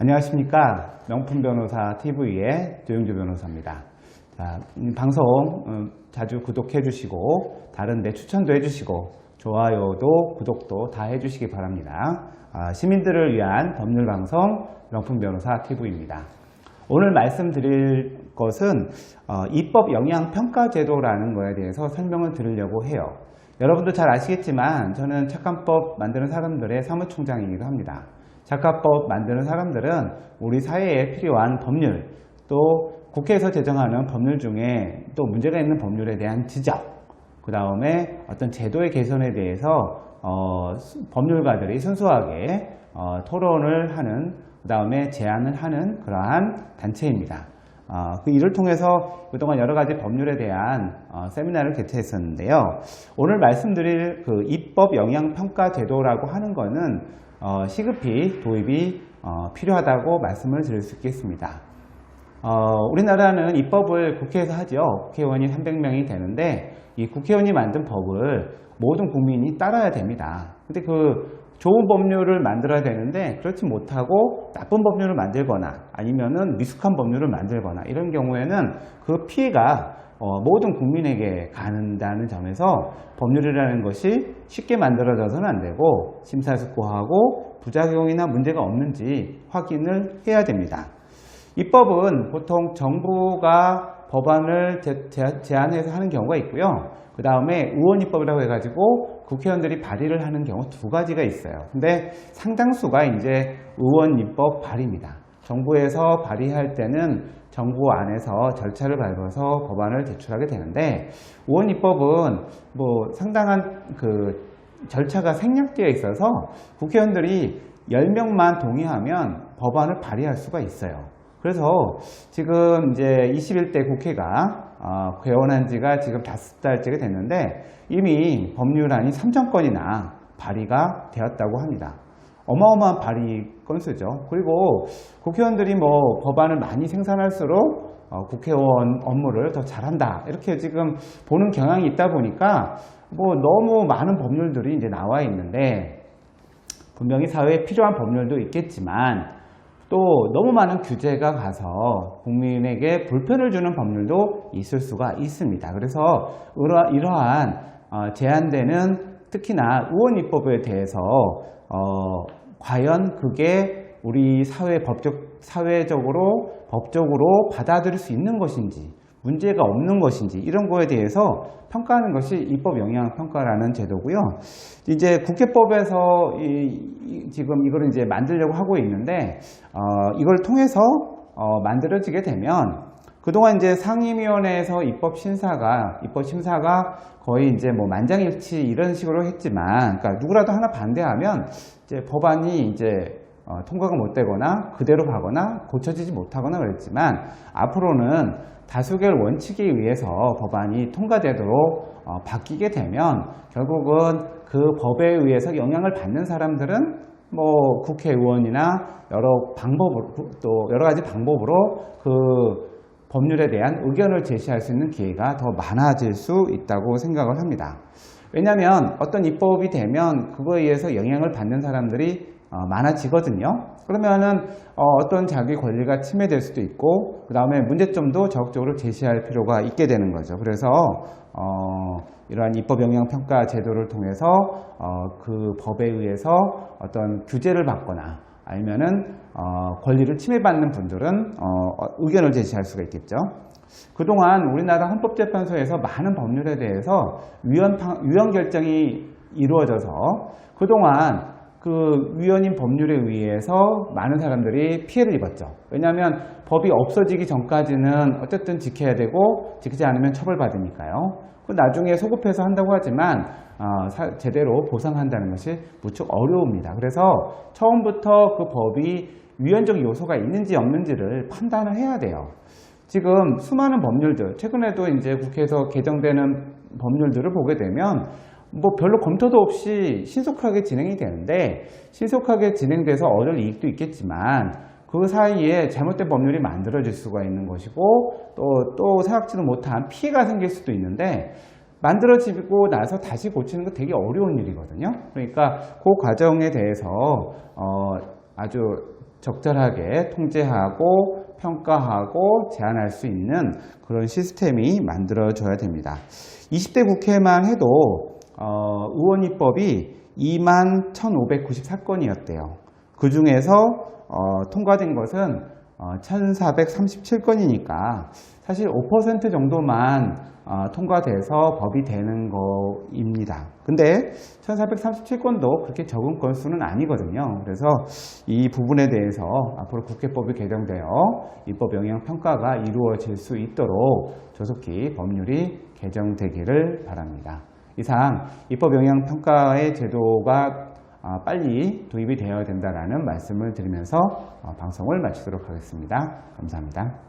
안녕하십니까. 명품변호사 TV의 조영주 변호사입니다. 자, 방송 자주 구독해 주시고 다른 데 추천도 해 주시고 좋아요도 구독도 다 해 주시기 바랍니다. 시민들을 위한 법률방송 명품변호사 TV입니다. 오늘 말씀드릴 것은 입법 영향평가제도라는 거에 대해서 설명을 드리려고 해요. 여러분도 잘 아시겠지만 저는 착관법 만드는 사람들의 사무총장이기도 합니다. 작가법 만드는 사람들은 우리 사회에 필요한 법률, 또 국회에서 제정하는 법률 중에 또 문제가 있는 법률에 대한 지적, 그 다음에 어떤 제도의 개선에 대해서 법률가들이 순수하게 토론을 하는, 그 다음에 제안을 하는 그러한 단체입니다. 이를 통해서 그동안 여러 가지 법률에 대한 세미나를 개최했었는데요. 오늘 말씀드릴 그 입법 영향평가 제도라고 하는 거는 시급히 도입이 필요하다고 말씀을 드릴 수 있겠습니다. 우리나라는 입법을 국회에서 하죠. 국회의원이 300명이 되는데 이 국회의원이 만든 법을 모든 국민이 따라야 됩니다. 근데 그 좋은 법률을 만들어야 되는데 그렇지 못하고 나쁜 법률을 만들거나 아니면은 미숙한 법률을 만들거나 이런 경우에는 그 피해가 모든 국민에게 가는다는 점에서 법률이라는 것이 쉽게 만들어져서는 안 되고 심사숙고하고 부작용이나 문제가 없는지 확인을 해야 됩니다. 입법은 보통 정부가 법안을 제안해서 하는 경우가 있고요. 그 다음에 의원입법이라고 해가지고 국회의원들이 발의를 하는 경우 두 가지가 있어요. 근데 상당수가 이제 의원입법 발의입니다. 정부에서 발의할 때는 정부 안에서 절차를 밟아서 법안을 제출하게 되는데 의원입법은 뭐 상당한 그 절차가 생략되어 있어서 국회의원들이 10명만 동의하면 법안을 발의할 수가 있어요. 그래서 지금 이제 21대 국회가 개원한 지가 지금 5달째가 됐는데 이미 법률안이 3,000건이나 발의가 되었다고 합니다. 어마어마한 발의 건수죠. 그리고 국회의원들이 뭐 법안을 많이 생산할수록 국회의원 업무를 더 잘한다 이렇게 지금 보는 경향이 있다 보니까 뭐 너무 많은 법률들이 이제 나와 있는데 분명히 사회에 필요한 법률도 있겠지만 또 너무 많은 규제가 가서 국민에게 불편을 주는 법률도 있을 수가 있습니다. 그래서 이러한 제한되는 특히나 의원입법에 대해서 과연 그게 우리 사회적으로 법적으로 받아들일 수 있는 것인지 문제가 없는 것인지 이런 거에 대해서 평가하는 것이 입법 영향 평가라는 제도고요. 이제 국회법에서 지금 이걸 이제 만들려고 하고 있는데 이걸 통해서 만들어지게 되면 그동안 이제 상임위원회에서 입법 심사가 거의 이제 뭐 만장일치 이런 식으로 했지만, 그러니까 누구라도 하나 반대하면 이제 법안이 이제 통과가 못 되거나 그대로 가거나 고쳐지지 못하거나 그랬지만 앞으로는 다수결 원칙에 의해서 법안이 통과되도록 바뀌게 되면 결국은 그 법에 의해서 영향을 받는 사람들은 뭐 국회의원이나 여러 가지 방법으로 그 법률에 대한 의견을 제시할 수 있는 기회가 더 많아질 수 있다고 생각을 합니다. 왜냐하면 어떤 입법이 되면 그거에 의해서 영향을 받는 사람들이 많아지거든요. 그러면은 어떤 자기 권리가 침해될 수도 있고 그 다음에 문제점도 적극적으로 제시할 필요가 있게 되는 거죠. 그래서 이러한 입법 영향 평가 제도를 통해서 그 법에 의해서 어떤 규제를 받거나 아니면은 권리를 침해받는 분들은 의견을 제시할 수가 있겠죠. 그동안 우리나라 헌법재판소에서 많은 법률에 대해서 위헌 결정이 이루어져서 그동안 그 위헌인 법률에 의해서 많은 사람들이 피해를 입었죠. 왜냐하면 법이 없어지기 전까지는 어쨌든 지켜야 되고 지키지 않으면 처벌받으니까요. 나중에 소급해서 한다고 하지만 제대로 보상한다는 것이 무척 어려웁니다. 그래서 처음부터 그 법이 위헌적 요소가 있는지 없는지를 판단을 해야 돼요. 지금 수많은 법률들, 최근에도 이제 국회에서 개정되는 법률들을 보게 되면 뭐 별로 검토도 없이 신속하게 진행이 되는데 신속하게 진행돼서 얻을 이익도 있겠지만 그 사이에 잘못된 법률이 만들어질 수가 있는 것이고 또 생각지도 못한 피해가 생길 수도 있는데 만들어지고 나서 다시 고치는 거 되게 어려운 일이거든요. 그러니까 그 과정에 대해서 아주 적절하게 통제하고 평가하고 제한할 수 있는 그런 시스템이 만들어져야 됩니다. 20대 국회만 해도 의원 입법이 21,594건이었대요. 그 중에서 통과된 것은 1,437건이니까 사실 5% 정도만 통과돼서 법이 되는 거입니다. 근데 1,437건도 그렇게 적은 건수는 아니거든요. 그래서 이 부분에 대해서 앞으로 국회법이 개정되어 입법 영향 평가가 이루어질 수 있도록 조속히 법률이 개정되기를 바랍니다. 이상 입법 영향 평가의 제도가 빨리 도입이 되어야 된다는 말씀을 드리면서 방송을 마치도록 하겠습니다. 감사합니다.